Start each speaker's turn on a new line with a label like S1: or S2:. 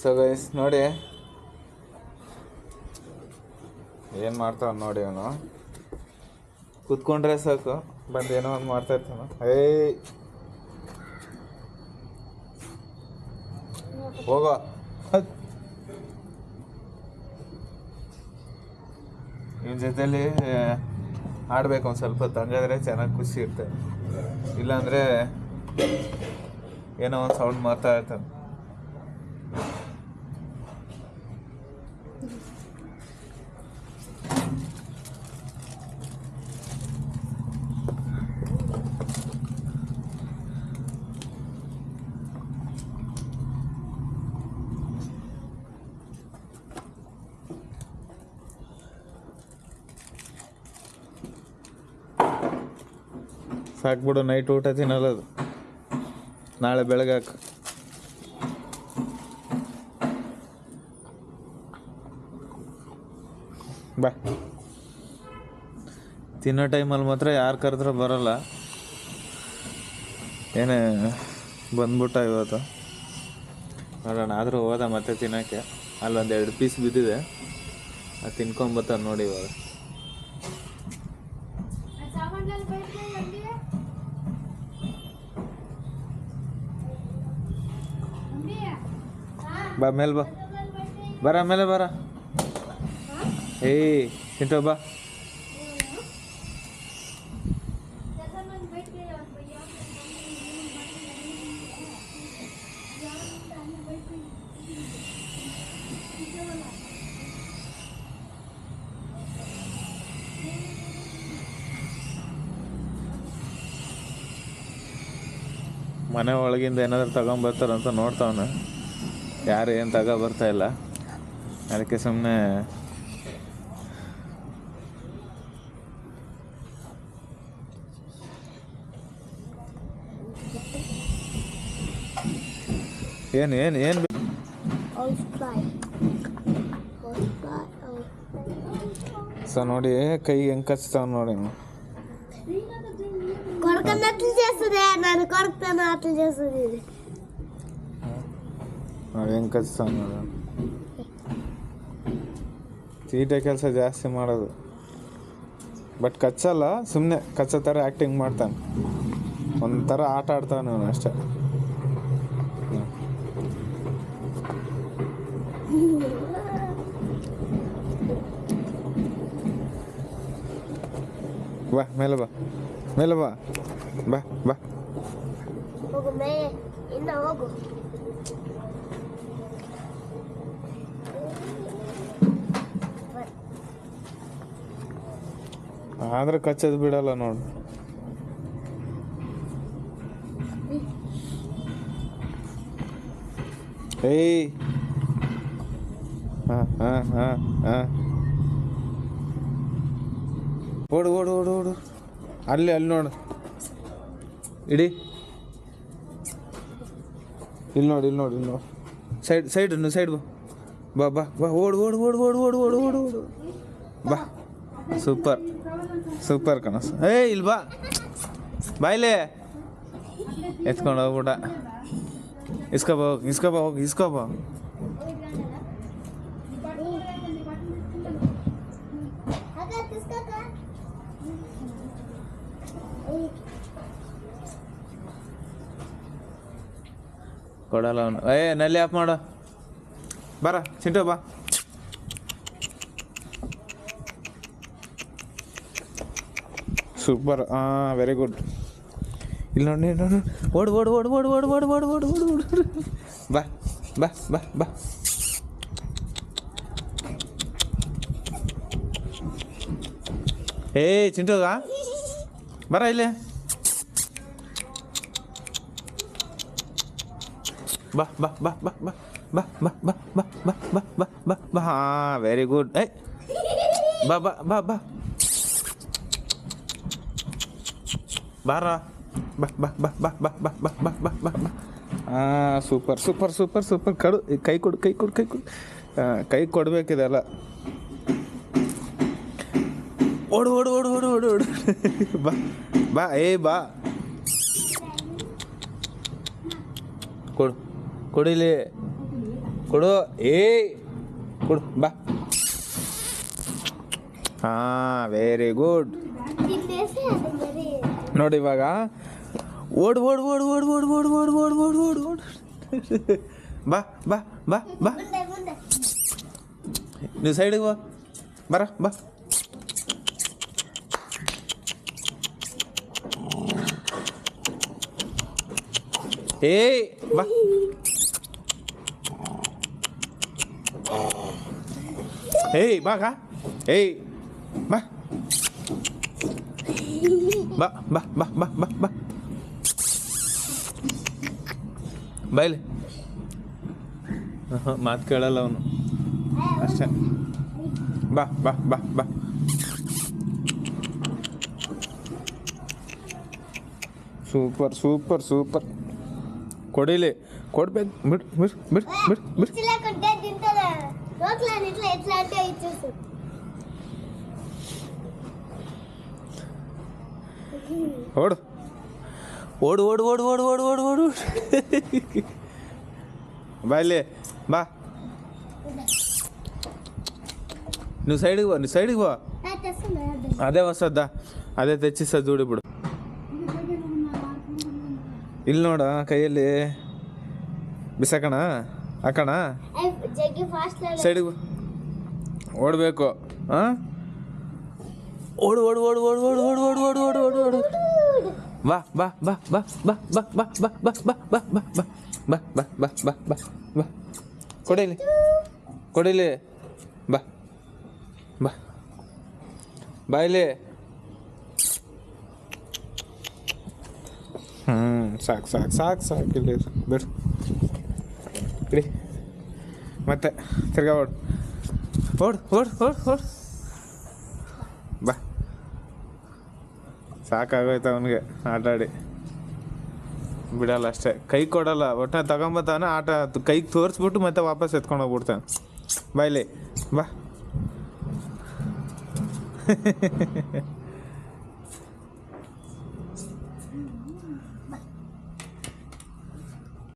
S1: So guys ನೋಡಿ ಏನು ಮಾಡ್ತಾವ ನೋಡಿ. ಅವನು ಕೂತ್ಕೊಂಡ್ರೆ ಸಾಕು ಬಂದು ಏನೋ ಒಂದು ಮಾಡ್ತಾ ಇರ್ತಾನ. ಹೋಗೋ ಇವನ ಜೊತೆಲಿ ಆಡ್ಬೇಕು ಒಂದು ಸ್ವಲ್ಪ ಹೊತ್ತು, ಹಂಗಾದ್ರೆ ಚೆನ್ನಾಗಿ ಖುಷಿ ಇರ್ತದೆ. ಇಲ್ಲಾಂದರೆ ಏನೋ ಒಂದು ಸೌಂಡ್ ಮಾಡ್ತಾ ಇರ್ತಾನೆ. ಸಾಕ್ಬಿಡು, ನೈಟ್ ಊಟ ತಿನ್ನಲ್ಲ ಅದು, ನಾಳೆ ಬೆಳಗ್ಗೆ ಹಾಕು. ಬಾ, ತಿನ್ನೋ ಟೈಮಲ್ಲಿ ಮಾತ್ರ ಯಾರು ಕರೆದ್ರೂ ಬರೋಲ್ಲ. ಏನೇ ಬಂದ್ಬಿಟ್ಟ ಇವತ್ತು ನೋಡೋಣ. ಆದರೂ ಹೋದ ಮತ್ತೆ ತಿನ್ನೋಕ್ಕೆ. ಅಲ್ಲೊಂದು 2 ಪೀಸ್ ಬಿದ್ದಿದೆ, ಅದು ತಿನ್ಕೊಂಬತ್ತ ನೋಡಿ ಇವಾಗ. ಬಾ ಮೇಲೆ ಬಾ, ಬರ ಮೇಲೆ ಬರ. ಚಿಂಟು ಬಾ. ಮನೆ ಒಳಗಿಂದ ಏನಾದರೂ ತಗೊಂಬರ್ತಾರಂತ ನೋಡ್ತಾವನ, ಯಾರು ಏನು ಬರ್ತಾ ಇಲ್ಲ. ಅದಕ್ಕೆ ಸುಮ್ಮನೆ ಏನು ಏನು ಏನು ಸೊ ನೋಡಿ ಕೈ ಹೆಂಗೆ ಕಚ್ತಾವ ನೋಡಿ. ಹೆಂಗೆ ಕಚ್ತಾವ ನೋಡ. ತೀಟೆ ಕೆಲಸ ಜಾಸ್ತಿ ಮಾಡೋದು, ಬಟ್ ಕಚ್ಚಲ್ಲ, ಸುಮ್ಮನೆ ಕಚ್ಚೋ ಥರ ಆ್ಯಕ್ಟಿಂಗ್ ಮಾಡ್ತಾನೆ. ಒಂಥರ ಆಟ ಆಡ್ತಾನೆ ಅವನು ಅಷ್ಟೇ. ಬಾ ಮೇಲೆ ಬಾ, ಮೇಲೆ ಬಾ, ಬಾ ಬಾ. ಆದ್ರೆ ಕಚ್ಚೋದು ಬಿಡಲ್ಲ ನೋಡು. ಏಯ್ ಹಾಂ ಹಾಂ ಹಾಂ ಹಾಂ, ಓಡು ಓಡು ಓಡು ಓಡು. ಅಲ್ಲಿ ಅಲ್ಲಿ ನೋಡು, ಇಡಿ. ಇಲ್ಲಿ ನೋಡಿ, ಇಲ್ಲಿ ನೋಡಿ, ಇಲ್ಲಿ ನೋಡಿ. ಸೈಡ್ ಸೈಡ್ ಸೈಡ್ ಬಾ, ಬಾ ಬಾ ಬಾ. ಓಡು ಓಡು ಓಡು ಓಡು ಓಡು ಓಡು ಓಡು ಓಡು ಬಾ. ಸೂಪರ್ ಸೂಪರ್ ಕನಸು. ಇಲ್ಲಿ ಬಾ, ಬಾಯ್ಲೆ ಎತ್ಕೊಂಡು ಹೋಗ್ಬಿಟ್ಟ. ಇಸ್ಕೊಬಾ ಹೋಗಿ, ಇಸ್ಕೊಬಾ ಹೋಗಿ, ಇಸ್ಕೊಬಾ. ಕೊಡಲ್ಲ ಅವನು. ನಲ್ಲಿ ಆಫ್ ಮಾಡು. ಬರ ಚಿಂಟು ಬಾ. Super, very good. ಇಲ್ಲಿ ನೋಡಿ ನೋಡಿ, ಓಡು ಓಡು ಓಡು ಓಡು ಓಡು ಓಡು ಓಡು ಓಡು ಓಡು ಓಡು. ಬಾ ಬಾ ಬಾ ಬಾ. ಚಿಂಟುಗ ಬರ ಇಲ್ಲಿ. ಬಾ ಬಾ ಬಾ ಬಾ ಬಾ ಬಾ ಬಾ ಬಾ ಬಾ ಬಾ ಬಾ ಬಾ ಬಾ ಬಾ. Very good. ಬಾ ಬಾ ಬಾ ಬಾ. ಬಾರ ಬಾ ಬಾ ಬಾ ಬಾ ಬಾ ಬಾ ಬಾ ಬಾ ಬಾ ಬಾ ಬಾ. Super super super super. ಕಡು ಕೈ ಕೊಡು, ಕೈ ಕೊಡು, ಕೈ ಕೊಡು. ಕೈ ಕೊಡಬೇಕಿದೆಲ್ಲ. ಓಡು ಓಡು ಓಡು ಓಡು ಓಡು ಓಡು. ಬಾ ಬಾ ಬಾ. ಕೊಡು ಕೊಡಿಲಿ ಕೊಡು ಏಯ್ ಕೊಡು ಬಾ. ಹಾಂ ವೆರಿ ಗುಡ್. ನೋಡಿ ಇವಾಗ ಓಡು ಓಡು ಓಡು ಓಡು ಓಡು ಓಡು ಓಡು ಓಡು ಓಡು ಓಡು ಓಡು ಬಾ ಬಾ ಬಾ ಬಾ. ನೀವು ಸೈಡಿಗೆ ಬಾ ಬರ ಬಾ. ಏಯ್ ಬಾ ಏಯ್ ಬಾ ಕಾ ಏಯ್ ಬಾ ಬಾ ಬಾ ಬಾ ಬಾ ಬಾ ಬಾ ಬಾಯ್ಲಿ. ಮಾತು ಕೇಳಲ್ಲ ಅವನು ಅಷ್ಟೇ. ಬಾ ಬಾ ಬಾ ಬಾ. Super super super. ಕೊಡಿಲಿ ಕೊಡ್ಬೇಕು. ಬಿಡು ಬಿಡು ಬಿಡು ಬಿಡು ಬಿಡು. ಓಡು ಓಡು ಓಡು ಓಡು ಓಡು ಓಡು ಓಡು ಓಡು ಬಾ ಇಲ್ಲಿ ಬಾ. ನೀವು ಸೈಡಿಗೆ ಬಾ, ನೀವು ಸೈಡಿಗೆ ಬಾ. ಅದೇ ಹೊಸದ, ಅದೇ ತೆಚ್ಚಿಸ ಜೋಡಿ ಬಿಡು. ಇಲ್ಲಿ ನೋಡ ಕೈಯಲ್ಲಿ ಬಿಸಾಕಣ ಹಾಕಣ. ಸೈಡಿಗೆ ಬಾ. ಓಡಬೇಕು. ಹಾಂ ಓಡು ಓಡು ಓಡು ಓಡು ಓಡು ಓಡು ಓಡು ಓಡು ಓಡು ಓಡು ಓಡು ಬಾ ಬಾ ಬಾ ಬಾ ಬಾ ಬಾ ಬಾ ಬಾ ಬಾ ಬಾ ಬಾ ಬಾ ಬಾ ಬಾ ಬಾ ಬಾ ಬಾ ಬಾ ಬಾ. ಕೊಡಿಲಿ ಕೊಡಿಲಿ ಬಾ ಬಾ ಬಾಯ್ಲಿ. ಸಾಕು ಸಾಕು ಸಾಕು ಸಾಕು. ಇಲ್ಲಿ ಬಿಡು ಇಡಿ. ಮತ್ತೆ ತಿರ್ಗಾ ಓಡು ಓಡು ಓಡು ಓಡು ಓಡು ಬಾ. ಸಾಕಾಗೋಯ್ತು ಅವನಿಗೆ ಆಟಾಡಿ. ಬಿಡಲ್ಲ ಅಷ್ಟೇ, ಕೈ ಕೊಡಲ್ಲ. ಒಟ್ಟು ತಗೊಂಬತ್ತಾನೆ ಆಟ ಕೈಗೆ ತೋರಿಸ್ಬಿಟ್ಟು ಮತ್ತೆ ವಾಪಸ್ ಎತ್ಕೊಂಡು ಹೋಗ್ಬಿಡ್ತಾನೆ. ಬಾಯ್ಲಿ ಬಾ